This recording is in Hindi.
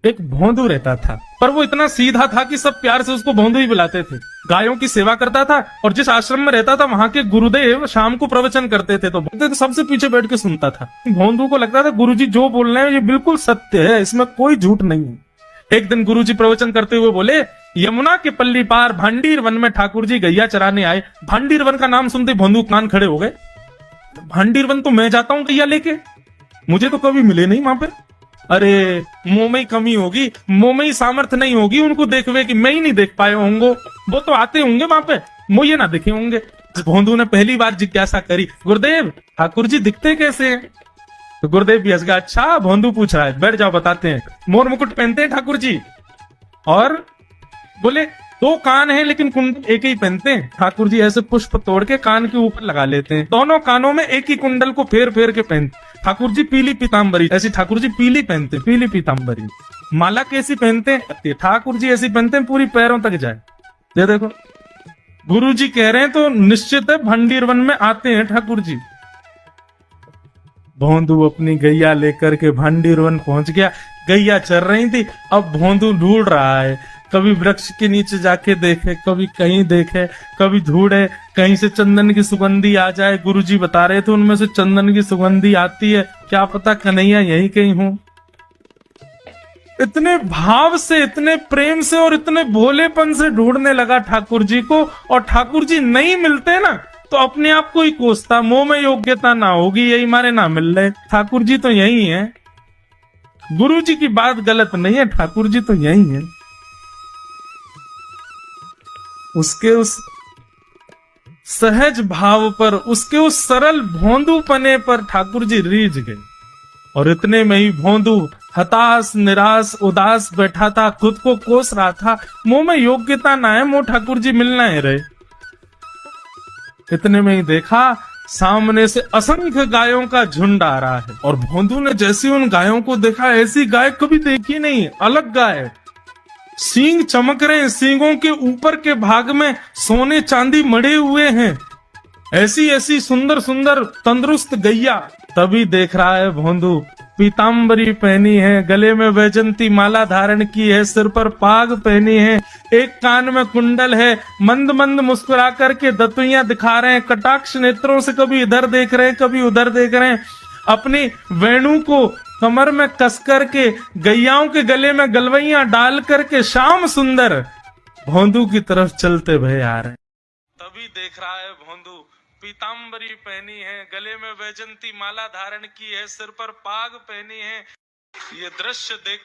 एक भोंदू रहता था, पर वो इतना सीधा था कि सब प्यार से उसको भोंदू ही बुलाते थे। गायों की सेवा करता था और जिस आश्रम में रहता था वहां के गुरुदेव शाम को प्रवचन करते थे, तो बोलते थे सबसे पीछे बैठ के सुनता था। भोंदू को लगता था गुरुजी जो बोल रहे हैं ये बिल्कुल सत्य है, इसमें कोई झूठ नहीं है। एक दिन गुरुजी प्रवचन करते हुए बोले, यमुना के पल्ली पार भांडीर वन में ठाकुर जी गैया चराने आए। भांडीर वन का नाम सुनते भोंदू कान खड़े हो गए। भांडीर वन तो मैं जाता हूँ गैया लेके, मुझे तो कभी मिले नहीं वहां पे। अरे मुंह में ही कमी होगी, मुंह में ही सामर्थ्य नहीं होगी उनको देखवे कि मैं ही नहीं देख पाए होंगे, वो तो आते होंगे वहां पे, मुझे ना देखे होंगे। भोंदू ने पहली बार जिज्ञासा करी, गुरुदेव ठाकुर जी दिखते कैसे हैं? तो गुरुदेव भी हंस गया, अच्छा भोंदू पूछ रहा है, बैठ जाओ बताते हैं। मोर मुकुट पहनते हैं ठाकुर जी, और बोले दो कान है लेकिन कुंडल एक ही पहनते हैं। ठाकुर जी ऐसे पुष्प तोड़ के कान के ऊपर लगा लेते हैं, दोनों कानों में एक ही कुंडल को फेर फेर के पहनते। ठाकुर जी पीली पीताम्बरी, ऐसी ठाकुर जी पीली पहनते, पीली पीताम्बरी। माला कैसी पहनते हैं? ठाकुर जी ऐसी पहनते हैं पूरी पैरों तक जाए। ये देखो गुरु जी कह रहे हैं तो निश्चित है भंडीर वन में आते हैं ठाकुर जी। भोंदू अपनी गैया लेकर के भंडीर वन पहुंच गया। गैया चर रही थी, अब भोंदू ढूंढ रहा है, कभी वृक्ष के नीचे जाके देखे, कभी कहीं देखे, कभी ढूंढे कहीं से चंदन की सुगंधी आ जाए। गुरुजी बता रहे थे उनमें से चंदन की सुगंधी आती है, क्या पता कन्हैया यहीं कहीं हो। इतने भाव से, इतने प्रेम से और इतने भोलेपन से ढूंढने लगा ठाकुर जी को, और ठाकुर जी नहीं मिलते ना तो अपने आप को ही कोसता, मुंह में योग्यता ना होगी यही मारे ना मिल रहे, ठाकुर जी तो यही है। गुरु जी की बात गलत नहीं है, ठाकुर जी तो यही है। उसके उस सहज भाव पर, उसके उस सरल भोंदूपने पर ठाकुर जी रीझ गए। और इतने में ही भोंदू हताश निराश उदास बैठा था, खुद को कोस रहा था, मुंह में योग्यता ना है, मुंह ठाकुर जी मिलना है रहे। इतने में ही देखा सामने से असंख्य गायों का झुंड आ रहा है, और भोंदू ने जैसे उन गायों को देखा, ऐसी गाय कभी देखी नहीं, अलग गाय, सींग चमक रहे हैं, सींगों के ऊपर के भाग में सोने चांदी मढ़े हुए हैं, ऐसी ऐसी सुंदर सुंदर तंदुरुस्त गैया। तभी देख रहा है भोंदू, पीताम्बरी पहनी है, गले में वैजंती माला धारण की है, सिर पर पाग पहनी है, एक कान में कुंडल है, मंद मंद मुस्कुरा करके दतुइयां दिखा रहे हैं, कटाक्ष नेत्रों से कभी इधर देख रहे हैं कभी उधर देख रहे हैं, अपनी वेणु को कमर में कस करके गैयाओं के गले में गलवैयां डाल करके श्याम सुंदर भोंदू की तरफ चलते भय आ रहे हैं। तभी देख रहा है भोंदू, पीताम्बरी पहनी है, गले में वैजंती माला धारण की है, सिर पर पाग पहनी है। ये दृश्य देख